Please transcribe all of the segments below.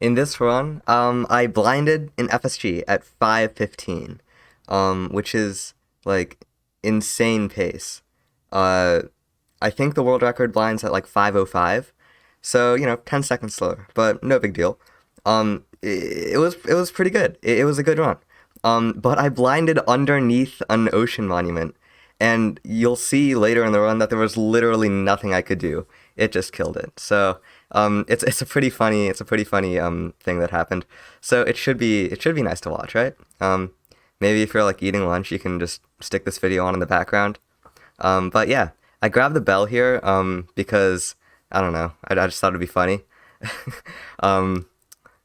In this run, I blinded an FSG at 5:15, which is like insane pace. Uh, I think the world record blinds at like 5:05, so 10 seconds slower, but no big deal. It was pretty good. It was a good run. But I blinded underneath an ocean monument, and you'll see later in the run that there was literally nothing I could do. It just killed it. So it's a pretty funny thing that happened. So it should be nice to watch, right? Maybe if you're like eating lunch, you can just stick this video on in the background. But yeah, I grabbed the bell here because I don't know. I just thought it'd be funny. um,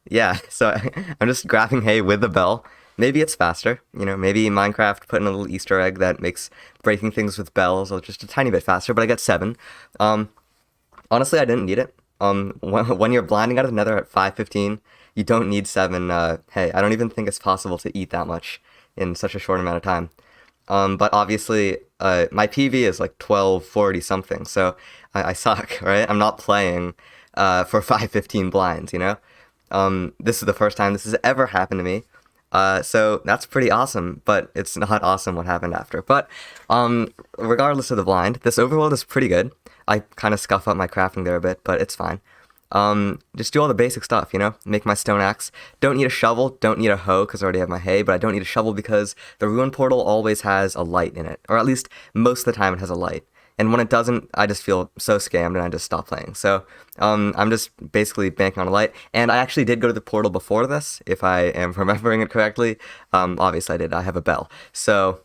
yeah, so I'm just grabbing hay with the bell. Maybe it's faster. Maybe Minecraft put in a little Easter egg that makes breaking things with bells just a tiny bit faster, but I got seven. Honestly, I didn't need it. When you're blinding out of the nether at 5:15, you don't need seven. Hey, I don't even think it's possible to eat that much in such a short amount of time. But obviously, my PV is like 1240 something, so I suck, right? I'm not playing for 5:15 blinds, you know? This is the first time this has ever happened to me. So that's pretty awesome, but it's not awesome what happened after. But regardless of the blind, this overworld is pretty good. I kind of scuff up my crafting there a bit, but it's fine. Just do all the basic stuff, Make my stone axe. Don't need a shovel, don't need a hoe because I already have my hay, but I don't need a shovel because the ruin portal always has a light in it, or at least most of the time it has a light. And when it doesn't, I just feel so scammed and I just stop playing. So I'm just basically banking on a light. And I actually did go to the portal before this, if I am remembering it correctly. Obviously I did. I have a bell. So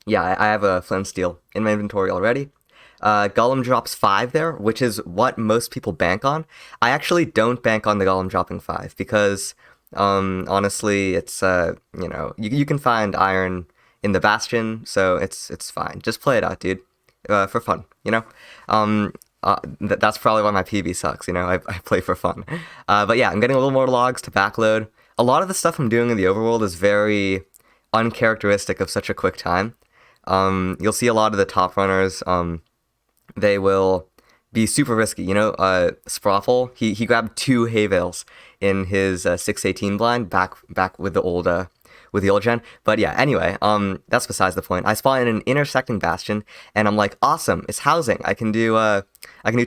yeah, I have a flint and steel in my inventory already. Golem drops 5 there, which is what most people bank on. I actually don't bank on the Golem dropping 5 because, honestly, it's, you can find iron in the Bastion, so it's fine. Just play it out, dude, for fun, that's probably why my PB sucks, I play for fun. But yeah, I'm getting a little more logs to backload. A lot of the stuff I'm doing in the overworld is very uncharacteristic of such a quick time. You'll see a lot of the top runners, they will be super risky. Sproffle, he grabbed 2 hay bales in his 618 blind back with the old gen. But yeah, anyway, that's besides the point. I spawn in an intersecting bastion, and I'm like, awesome, it's housing. I can do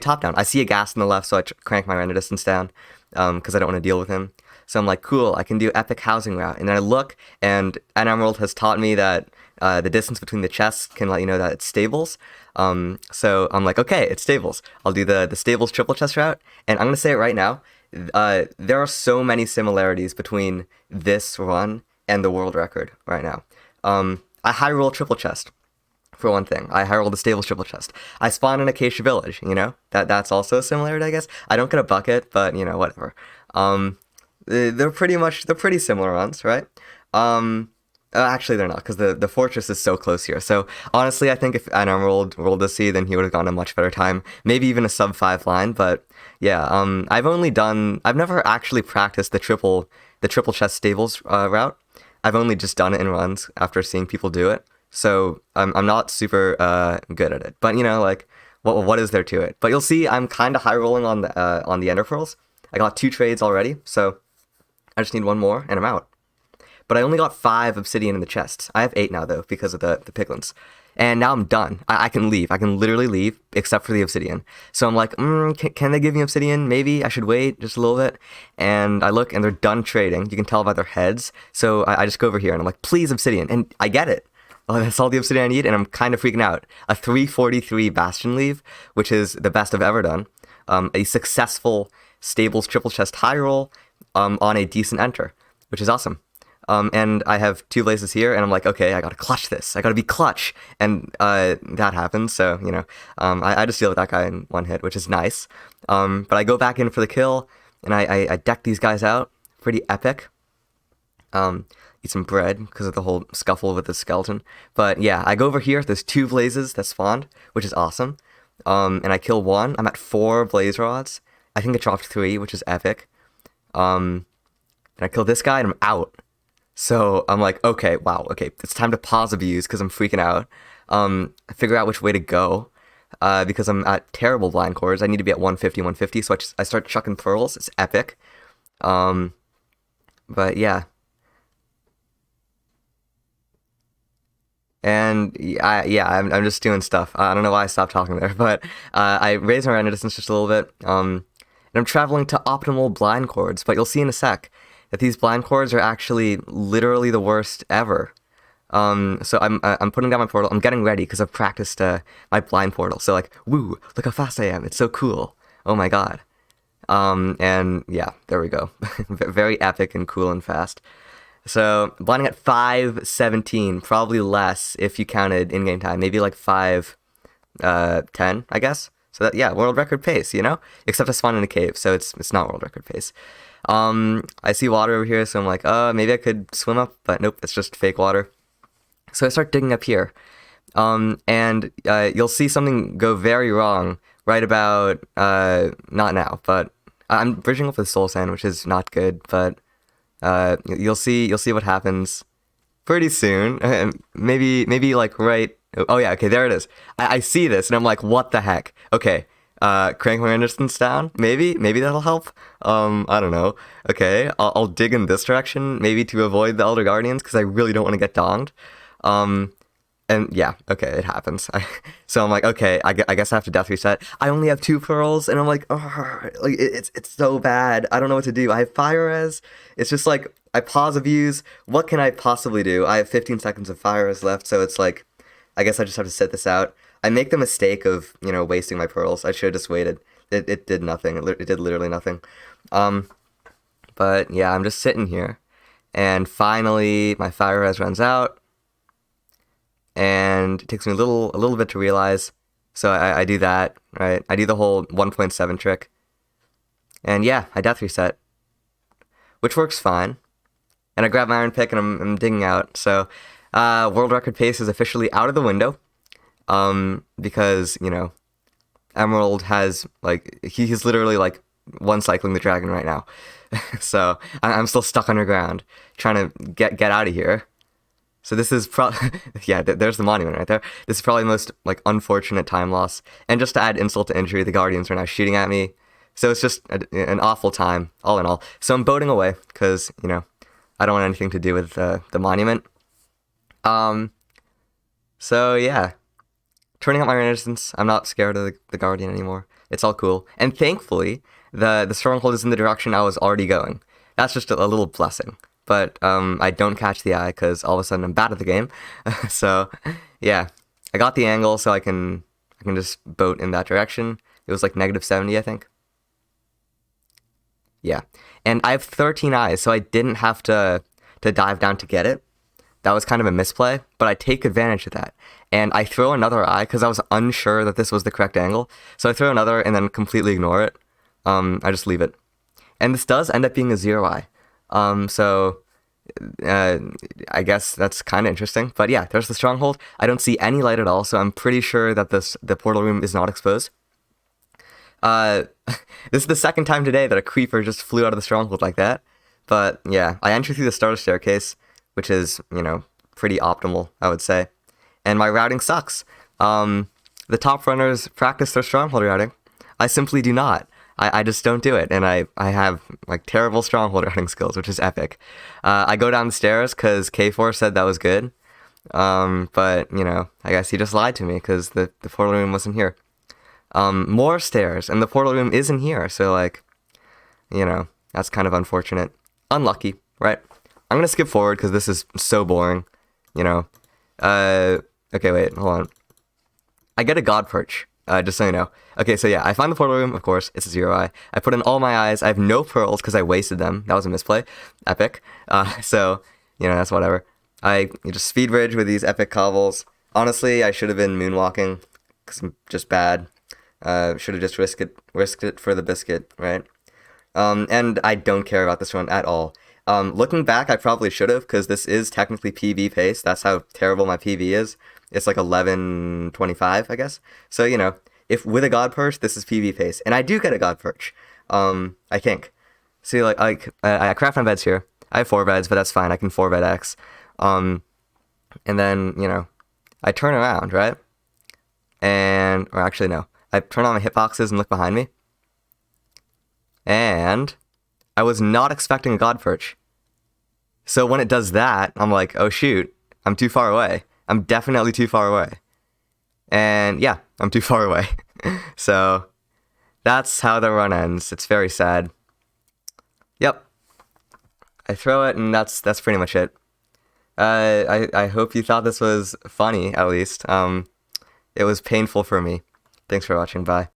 top down. I see a ghast on the left, so I crank my render distance down, because I don't want to deal with him. So I'm like, cool, I can do epic housing route. And then I look, and An Emerald has taught me that the distance between the chests can let you know that it's stables. So I'm like, okay, it's stables. I'll do the stables triple chest route, and I'm gonna say it right now. There are so many similarities between this run and the world record right now. I high roll triple chest for one thing. I high roll the stables triple chest. I spawn in Acacia Village. That's also a similarity, I guess. I don't get a bucket, but whatever. They're pretty similar runs, right? Actually, they're not, because the fortress is so close here. So honestly, I think if An Emerald rolled a C, then he would have gone a much better time. Maybe even a sub 5 line. But yeah, I've never actually practiced the triple chest stables route. I've only just done it in runs after seeing people do it. So I'm not super good at it. But like, what is there to it? But you'll see, I'm kind of high rolling on the Ender Pearls. I got 2 trades already, so I just need one more and I'm out. But I only got 5 obsidian in the chests. I have 8 now, though, because of the piglins. And now I'm done. I can leave. I can literally leave, except for the obsidian. So I'm like, can they give me obsidian? Maybe I should wait just a little bit. And I look, and they're done trading. You can tell by their heads. So I just go over here, and I'm like, please, obsidian. And I get it. Oh, that's all the obsidian I need, and I'm kind of freaking out. A 343 Bastion leave, which is the best I've ever done. A successful stables triple chest high roll on a decent enter, which is awesome. And I have 2 blazes here, and I'm like, okay, I gotta clutch this. I gotta be clutch. And that happens, so, I just deal with that guy in 1 hit, which is nice. But I go back in for the kill, and I deck these guys out. Pretty epic. Eat some bread, because of the whole scuffle with the skeleton. But yeah, I go over here, there's 2 blazes that spawned, which is awesome. And I kill 1. I'm at 4 blaze rods. I think it dropped 3, which is epic. And I kill this guy, and I'm out. So I'm like, okay, wow, okay, it's time to pause abuse because I'm freaking out. Figure out which way to go, because I'm at terrible blind cores. I need to be at 150, 150, so I start chucking pearls. It's epic. Um, but yeah. And I'm just doing stuff. I don't know why I stopped talking there, but I raised my render distance just a little bit. And I'm traveling to optimal blind chords, but you'll see in a sec that these blind chords are actually literally the worst ever. So I'm putting down my portal. I'm getting ready because I've practiced my blind portal. So like, woo, look how fast I am. It's so cool. Oh my god. And yeah, there we go. Very epic and cool and fast. So blinding at 5:17, probably less if you counted in-game time, maybe like 5:10, I guess. So that, yeah, world record pace, you know? Except I spawned in a cave, so it's not world record pace. I see water over here, so I'm like, maybe I could swim up, but nope, it's just fake water. So I start digging up here. And you'll see something go very wrong right about, not now, but I'm bridging up with soul sand, which is not good, but you'll see what happens pretty soon. Maybe like right. Oh yeah, okay, there it is. I see this and I'm like, what the heck? Okay, crank my distance down. Maybe that'll help. I don't know. Okay, I'll dig in this direction, maybe to avoid the Elder Guardians because I really don't want to get donged. And yeah, okay, it happens. So I'm like, okay, I guess I have to death reset. I only have 2 pearls, and I'm like, like it's so bad. I don't know what to do. I have fire res. It's just like I pause a views. What can I possibly do? I have 15 seconds of fire res left, so it's like, I guess I just have to sit this out. I make the mistake of wasting my pearls. I should have just waited. It did nothing. It did literally nothing. But yeah, I'm just sitting here, and finally my fire res runs out. And it takes me a little bit to realize. So I do that, right? I do the whole 1.7 trick. And yeah, I death reset, which works fine. And I grab my iron pick and I'm digging out. So world record pace is officially out of the window. Because, Emerald has, like, he's literally, like, one cycling the dragon right now. So I'm still stuck underground, trying to get out of here. So this is yeah, there's the monument right there. This is probably the most, like, unfortunate time loss. And just to add insult to injury, the Guardians are now shooting at me. So it's just an awful time, all in all. So I'm boating away, because, I don't want anything to do with the monument. So yeah, turning up my resistance. I'm not scared of the Guardian anymore. It's all cool. And thankfully, the stronghold is in the direction I was already going. That's just a little blessing. But I don't catch the eye because all of a sudden I'm bad at the game. So yeah, I got the angle, so I can just boat in that direction. It was like -70, I think. Yeah, and I have 13 eyes, so I didn't have to dive down to get it. That was kind of a misplay, but I take advantage of that. And I throw another eye because I was unsure that this was the correct angle. So I throw another and then completely ignore it. I just leave it. And this does end up being a 0 eye. So I guess that's kind of interesting. But yeah, there's the stronghold. I don't see any light at all, so I'm pretty sure that the portal room is not exposed. This is the second time today that a creeper just flew out of the stronghold like that. But yeah, I enter through the starter staircase, which is, pretty optimal, I would say. And my routing sucks. The top runners practice their stronghold routing. I simply do not. I just don't do it, and I have, like, terrible stronghold routing skills, which is epic. I go down the stairs because K4 said that was good, but, I guess he just lied to me because the portal room wasn't here. More stairs, and the portal room isn't here, so, like, that's kind of unfortunate. Unlucky, right? I'm gonna skip forward because this is so boring, Okay, wait, hold on. I get a god perch. Just so you know. Okay, so yeah, I find the portal room, of course, it's a 0 eye. I put in all my eyes. I have no pearls because I wasted them. That was a misplay. Epic. So, that's whatever. I just speed bridge with these epic cobbles. Honestly, I should have been moonwalking because I'm just bad. Should have just risked it for the biscuit, right? And I don't care about this run at all. Looking back, I probably should have, because this is technically PB pace. That's how terrible my PB is. It's like 11:25, I guess. So, if with a god perch, this is PB pace. And I do get a god perch. I think. See, like, I craft my beds here. I have 4 beds, but that's fine. I can 4 bed X. And then, I turn around, right? Or actually, no. I turn on my hitboxes and look behind me. And I was not expecting a God Perch. So when it does that, I'm like, oh shoot, I'm too far away. I'm definitely too far away. And yeah, I'm too far away. So that's how the run ends. It's very sad. Yep. I throw it, and that's pretty much it. I hope you thought this was funny, at least. It was painful for me. Thanks for watching. Bye.